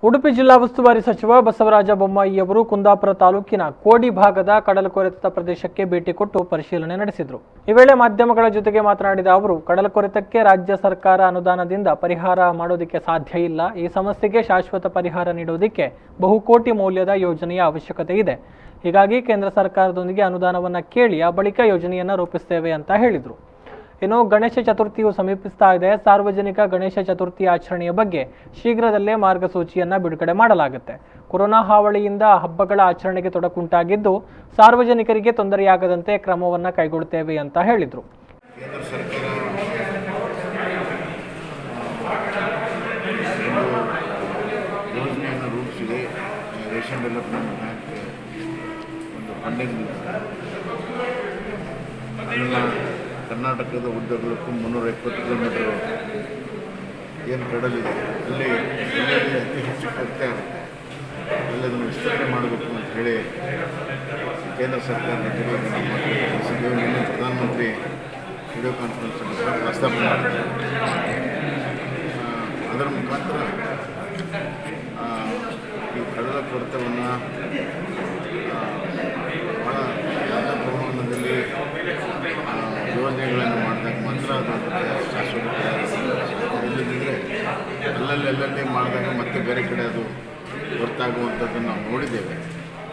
ಉಡುಪಿ ಜಿಲ್ಲಾ ಉಸ್ತುವಾರಿ ಸಚಿವ ಬಸವರಾಜ ಬೊಮ್ಮಾಯಿ ಅವರು ಕುಂದಾಪುರ ತಾಲೂಕಿನ ಕೋಡಿ ಭಾಗದ ಕಡಲಕೊರೆತ ಪ್ರದೇಶಕ್ಕೆ ಭೇಟಿ ಕೊಟ್ಟು ಪರಿಶೀಲನೆ ನಡೆಸಿದರು. ಈ ವೇಳೆ ಮಾಧ್ಯಮಗಳ ಜೊತೆಗೆ ಮಾತನಾಡಿದ ಅವರು, ಕಡಲಕೊರೆತಕ್ಕೆ ರಾಜ್ಯ ಸರ್ಕಾರ ಅನುದಾನದಿಂದ ಪರಿಹಾರ ಮಾಡೋದಕ್ಕೆ ಸಾಧ್ಯ ಇಲ್ಲ. ಈ ಸಮಸ್ಯೆಗೆ ಶಾಶ್ವತ ಪರಿಹಾರ ನೀಡೋದಕ್ಕೆ ಬಹುಕೋಟಿ ಮೌಲ್ಯದ ಯೋಜನೆಯ ಅವಶ್ಯಕತೆ ಇದೆ. ಹೀಗಾಗಿ ಕೇಂದ್ರ ಸರ್ಕಾರದೊಂದಿಗೆ ಅನುದಾನವನ್ನು ಕೇಳಿ ಆ ಬಳಿಕ ಯೋಜನೆಯನ್ನು ರೂಪಿಸುತ್ತೇವೆ ಅಂತ ಹೇಳಿದರು. ಇನ್ನು ಗಣೇಶ ಚತುರ್ಥಿಯು ಸಮೀಪಿಸ್ತಾ ಇದೆ. ಸಾರ್ವಜನಿಕ ಗಣೇಶ ಚತುರ್ಥಿ ಆಚರಣೆಯ ಬಗ್ಗೆ ಶೀಘ್ರದಲ್ಲೇ ಮಾರ್ಗಸೂಚಿಯನ್ನು ಬಿಡುಗಡೆ ಮಾಡಲಾಗುತ್ತೆ. ಕೊರೋನಾ ಹಾವಳಿಯಿಂದ ಹಬ್ಬಗಳ ಆಚರಣೆಗೆ ತೊಡಕುಂಟಾಗಿದ್ದು ಸಾರ್ವಜನಿಕರಿಗೆ ತೊಂದರೆಯಾಗದಂತೆ ಕ್ರಮವನ್ನು ಕೈಗೊಳ್ಳುತ್ತೇವೆ ಅಂತ ಹೇಳಿದರು. ಕರ್ನಾಟಕದ ಉದ್ದಗಲಕ್ಕೂ 320 ಕಿಲೋಮೀಟರ್ ಏನು ಕಡಲಿದೆ, ಅಲ್ಲಿ ಅತಿ ಹೆಚ್ಚು ಕೊರತೆ ಆಗುತ್ತೆ. ಅಲ್ಲಿ ಅದನ್ನು ವಿಸ್ತರಣೆ ಮಾಡಬೇಕು ಅಂತ ಹೇಳಿ ಕೇಂದ್ರ ಸರ್ಕಾರದ ಜೊತೆಗೆ ನಿನ್ನೆ ಪ್ರಧಾನಮಂತ್ರಿ ವಿಡಿಯೋ ಕಾನ್ಫರೆನ್ಸ್ ಪ್ರಸ್ತಾಪನೆ ಮಾಡಿದ್ದಾರೆ. ಅದರ ಮುಖಾಂತರ ಈ ಕಡಲ ಕೊರೆತವನ್ನು ಭಾಳ ದೊಡ್ಡ ಪ್ರಮಾಣದಲ್ಲಿ ಯೋಜನೆಗಳನ್ನು ಮಾಡಿದಾಗ ಮಾತ್ರ ಅದು ಶಾಶ್ವತ ಇಲ್ಲದಿದ್ದರೆ ಅಲ್ಲಲ್ಲಿ ಮಾಡಿದಾಗ ಮತ್ತೆ ಬೇರೆ ಕಡೆ ಅದು ಗೊತ್ತಾಗುವಂಥದ್ದನ್ನು ನಾವು ನೋಡಿದ್ದೇವೆ.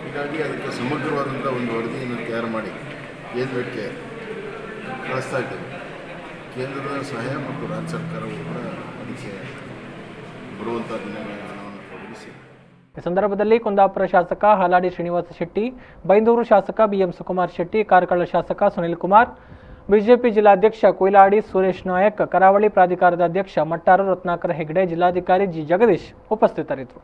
ಹೀಗಾಗಿ ಅದಕ್ಕೆ ಸಮಗ್ರವಾದಂಥ ಒಂದು ವರದಿಯನ್ನು ತಯಾರು ಮಾಡಿ ಕೇಂದ್ರಕ್ಕೆ ಕಳಿಸ್ತಾ ಇದ್ದೇವೆ. ಕೇಂದ್ರದ ಸಹಾಯ ಮತ್ತು ರಾಜ್ಯ ಸರ್ಕಾರವು ಕೂಡ ಅದಕ್ಕೆ ಬರುವಂಥ ದಿನಗಳನ್ನು ಒದಗಿಸಿ. ಈ ಸಂದರ್ಭದಲ್ಲಿ ಕುಂದಾಪುರ ಶಾಸಕ ಹಾಲಾಡಿ ಶ್ರೀನಿವಾಸ ಶೆಟ್ಟಿ, ಬೈಂದೂರು ಶಾಸಕ ಬಿಎಂ ಸುಕುಮಾರ್ ಶೆಟ್ಟಿ, ಕಾರ್ಕಳ ಶಾಸಕ ಸುನಿಲ್ ಕುಮಾರ್, ಬಿಜೆಪಿ ಜಿಲ್ಲಾಧ್ಯಕ್ಷ ಕೊಯ್ಲಾಡಿ ಸುರೇಶ್ ನಾಯಕ್, ಕರಾವಳಿ ಪ್ರಾಧಿಕಾರದ ಅಧ್ಯಕ್ಷ ಮಟ್ಟಾರು ರತ್ನಾಕರ ಹೆಗಡೆ, ಜಿಲ್ಲಾಧಿಕಾರಿ ಜಿ ಜಗದೀಶ್ ಉಪಸ್ಥಿತರಿದ್ದರು.